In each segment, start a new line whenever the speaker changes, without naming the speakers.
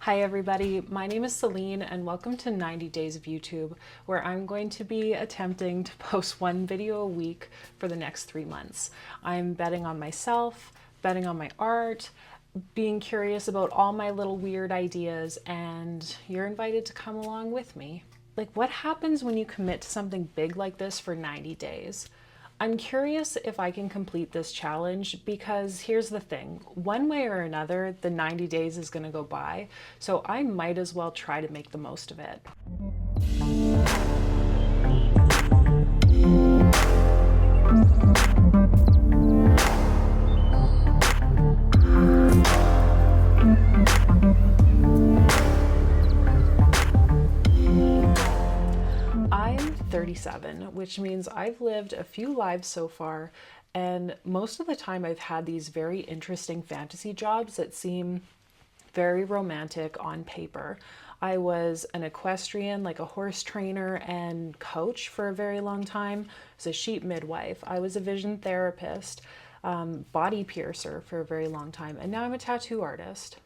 Hi everybody, my name is Selene and welcome to 90 Days of YouTube, where I'm going to be attempting to post one video a week for the next 3 months. I'm betting on myself, betting on my art, being curious about all my little weird ideas, and you're invited to come along with me. Like, what happens when you commit to something big like this for 90 days? I'm curious if I can complete this challenge because here's the thing, one way or another, the 90 days is going to go by, so I might as well try to make the most of it. I'm 37, which means I've lived a few lives so far, and most of the time I've had these very interesting fantasy jobs that seem very romantic on paper. I was an equestrian, like a horse trainer and coach for a very long time. I was a sheep midwife. I was a vision therapist, body piercer for a very long time, and now I'm a tattoo artist.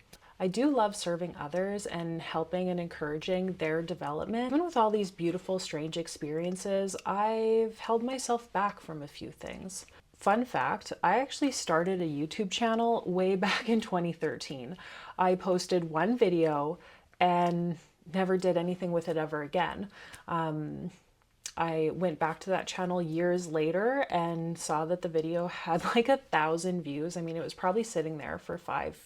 I do love serving others and helping and encouraging their development. Even with all these beautiful, strange experiences, I've held myself back from a few things. Fun fact, I actually started a YouTube channel way back in 2013. I posted one video and never did anything with it ever again. I went back to that channel years later and saw that the video had like 1,000 views. I mean, it was probably sitting there for five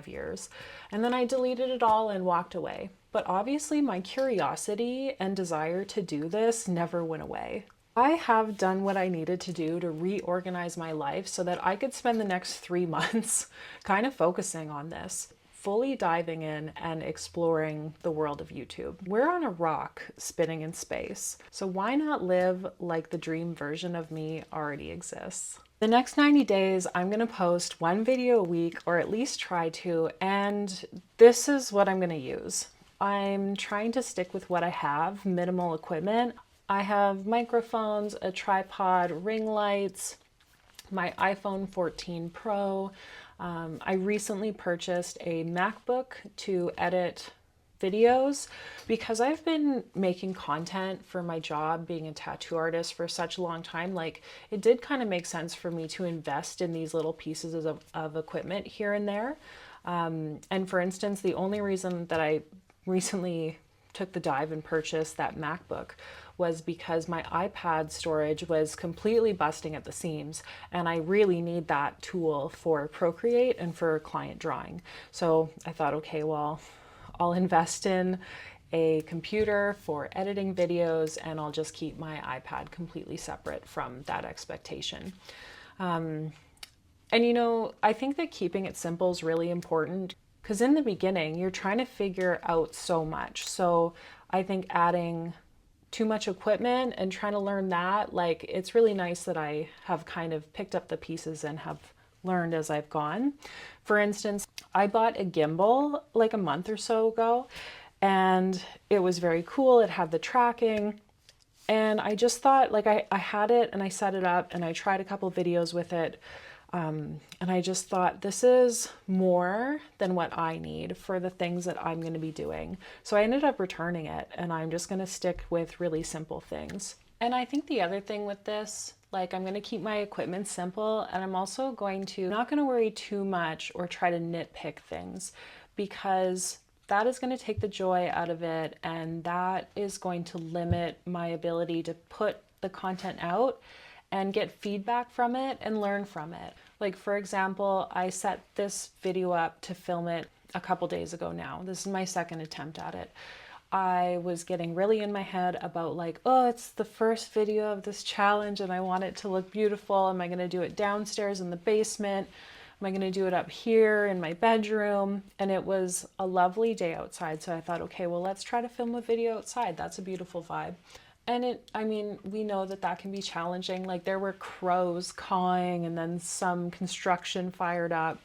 years. And then I deleted it all and walked away. But obviously my curiosity and desire to do this never went away. I have done what I needed to do to reorganize my life so that I could spend the next 3 months kind of focusing on this, fully diving in and exploring the world of YouTube. We're on a rock spinning in space, so why not live like the dream version of me already exists? The next 90 days, I'm going to post one video a week, or at least try to, and this is what I'm going to use. I'm trying to stick with what I have, minimal equipment. I have microphones, a tripod, ring lights, my iPhone 14 Pro. I recently purchased a MacBook to edit videos because I've been making content for my job being a tattoo artist for such a long time. Like, it did kind of make sense for me to invest in these little pieces of equipment here and there. And for instance, the only reason that I recently took the dive and purchased that MacBook was because my iPad storage was completely busting at the seams, and I really need that tool for Procreate and for client drawing. So I thought, okay, well, I'll invest in a computer for editing videos, and I'll just keep my iPad completely separate from that expectation. And you know, I think that keeping it simple is really important because in the beginning, you're trying to figure out so much. So I think adding too much equipment and trying to learn that, like, it's really nice that I have kind of picked up the pieces and have learned as I've gone. For instance, I bought a gimbal like a month or so ago, and it was very cool. It had the tracking, and I just thought, like, I had it and I set it up and I tried a couple videos with it. And I just thought, this is more than what I need for the things that I'm going to be doing. So I ended up returning it, and I'm just going to stick with really simple things. And I think the other thing with this, like, I'm going to keep my equipment simple, and I'm also not going to worry too much or try to nitpick things, because that is going to take the joy out of it, and that is going to limit my ability to put the content out and get feedback from it and learn from it. Like, for example, I set this video up to film it a couple days ago now. This is my second attempt at it. I was getting really in my head about, like, oh, it's the first video of this challenge and I want it to look beautiful. Am I going to do it downstairs in the basement? Am I going to do it up here in my bedroom? And it was a lovely day outside. So I thought, okay, well, let's try to film a video outside. That's a beautiful vibe. And I mean, we know that that can be challenging. Like, there were crows cawing and then some construction fired up.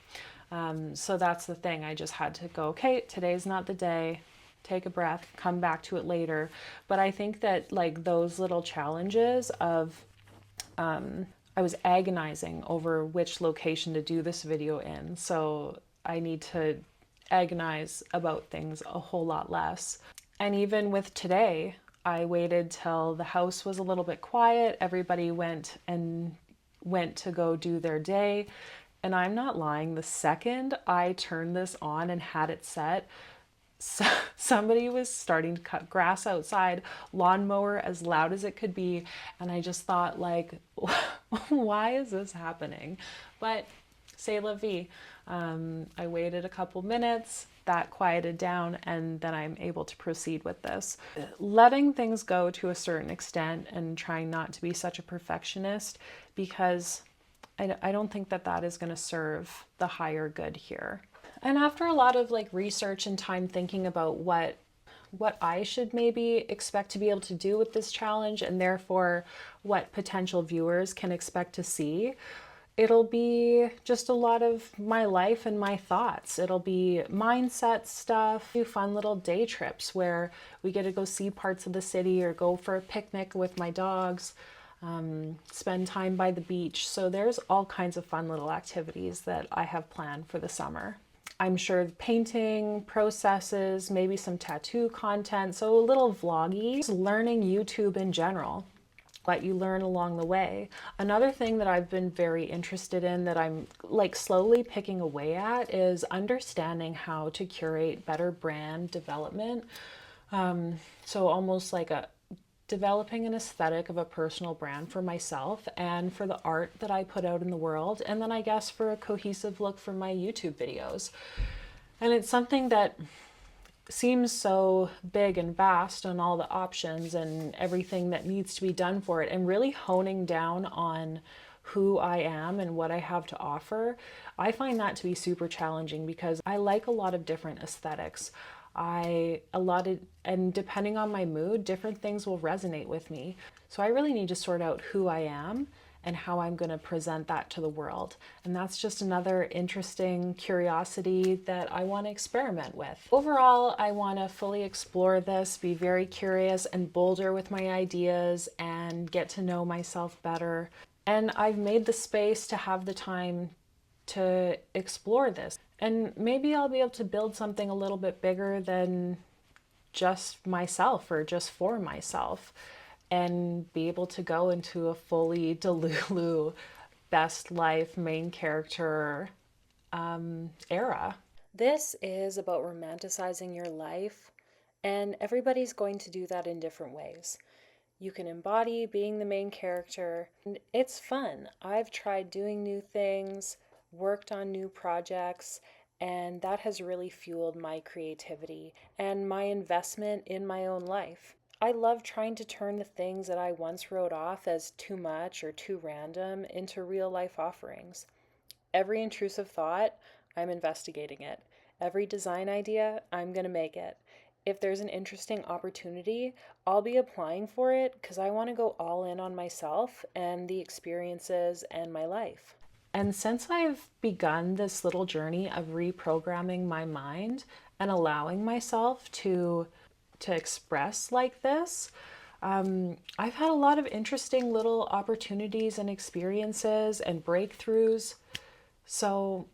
So that's the thing. I just had to go, okay, today's not the day. Take a breath, come back to it later. But I think that, like, those little challenges of, I was agonizing over which location to do this video in. So I need to agonize about things a whole lot less. And even with today, I waited till the house was a little bit quiet. Everybody went to go do their day. And I'm not lying, the second I turned this on and had it set, somebody was starting to cut grass outside, lawnmower as loud as it could be. And I just thought, like, why is this happening? But c'est la vie. I waited a couple minutes, that quieted down, and then I'm able to proceed with this. Letting things go to a certain extent and trying not to be such a perfectionist, because I don't think that that is going to serve the higher good here. And after a lot of like research and time thinking about what I should maybe expect to be able to do with this challenge, and therefore what potential viewers can expect to see, it'll be just a lot of my life and my thoughts. It'll be mindset stuff, do fun little day trips where we get to go see parts of the city or go for a picnic with my dogs, spend time by the beach. So there's all kinds of fun little activities that I have planned for the summer. I'm sure painting processes, maybe some tattoo content, so a little vloggy, just learning YouTube in general, what you learn along the way. Another thing that I've been very interested in that I'm like slowly picking away at is understanding how to curate better brand development. So almost like developing an aesthetic of a personal brand for myself and for the art that I put out in the world, and then I guess for a cohesive look for my YouTube videos. And it's something that seems so big and vast on all the options and everything that needs to be done for it, and really honing down on who I am and what I have to offer. I find that to be super challenging because I like a lot of different aesthetics. And depending on my mood, different things will resonate with me. So I really need to sort out who I am and how I'm going to present that to the world. And that's just another interesting curiosity that I want to experiment with. Overall, I want to fully explore this, be very curious and bolder with my ideas, and get to know myself better. And I've made the space to have the time to explore this. And maybe I'll be able to build something a little bit bigger than just myself or just for myself, and be able to go into a fully Delulu best life main character era. This is about romanticizing your life, and everybody's going to do that in different ways. You can embody being the main character, and it's fun. I've tried doing new things, worked on new projects, and that has really fueled my creativity and my investment in my own life. I love trying to turn the things that I once wrote off as too much or too random into real life offerings. Every intrusive thought, I'm investigating it. Every design idea, I'm going to make it. If there's an interesting opportunity, I'll be applying for it because I want to go all in on myself and the experiences and my life. And since I've begun this little journey of reprogramming my mind and allowing myself to express like this, I've had a lot of interesting little opportunities and experiences and breakthroughs. So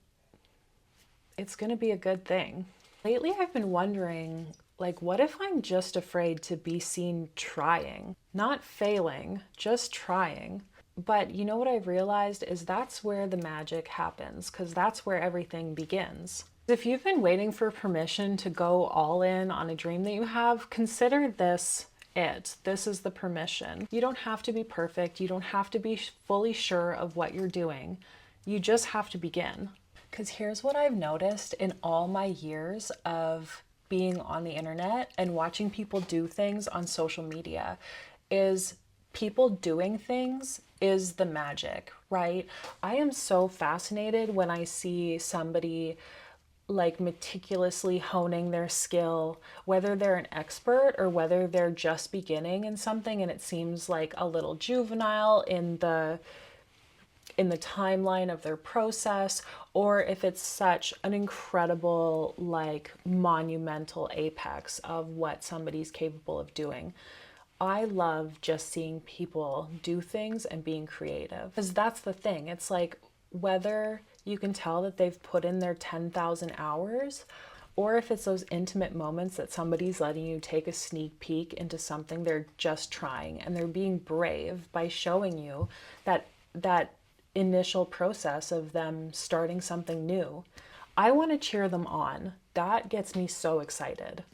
it's going to be a good thing. Lately, I've been wondering, like, what if I'm just afraid to be seen trying? Not failing, just trying. But you know what I've realized is that's where the magic happens, because that's where everything begins. If you've been waiting for permission to go all in on a dream that you have, consider this it. This is the permission. You don't have to be perfect. You don't have to be fully sure of what you're doing. You just have to begin. Because here's what I've noticed in all my years of being on the internet and watching people do things on social media is people doing things is the magic, right? I am so fascinated when I see somebody like meticulously honing their skill, whether they're an expert or whether they're just beginning in something and it seems like a little juvenile in the timeline of their process, or if it's such an incredible, like, monumental apex of what somebody's capable of doing. I love just seeing people do things and being creative, because that's the thing. It's like whether you can tell that they've put in their 10,000 hours or if it's those intimate moments that somebody's letting you take a sneak peek into something they're just trying, and they're being brave by showing you that initial process of them starting something new. I want to cheer them on. That gets me so excited.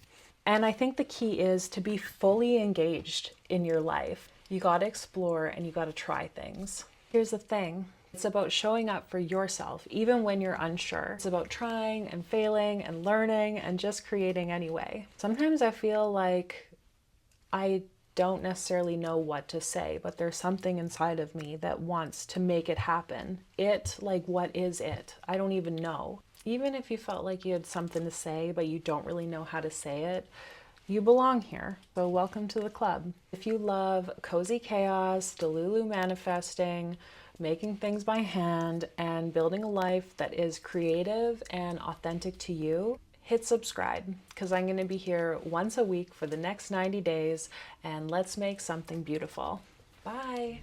And I think the key is to be fully engaged in your life. You got to explore and you got to try things. Here's the thing. It's about showing up for yourself, even when you're unsure. It's about trying and failing and learning and just creating anyway. Sometimes I feel like I don't necessarily know what to say, but there's something inside of me that wants to make it happen. What is it? I don't even know. Even if you felt like you had something to say, but you don't really know how to say it, you belong here. So welcome to the club. If you love cozy chaos, Delulu manifesting, making things by hand, and building a life that is creative and authentic to you, hit subscribe, because I'm going to be here once a week for the next 90 days, and let's make something beautiful. Bye.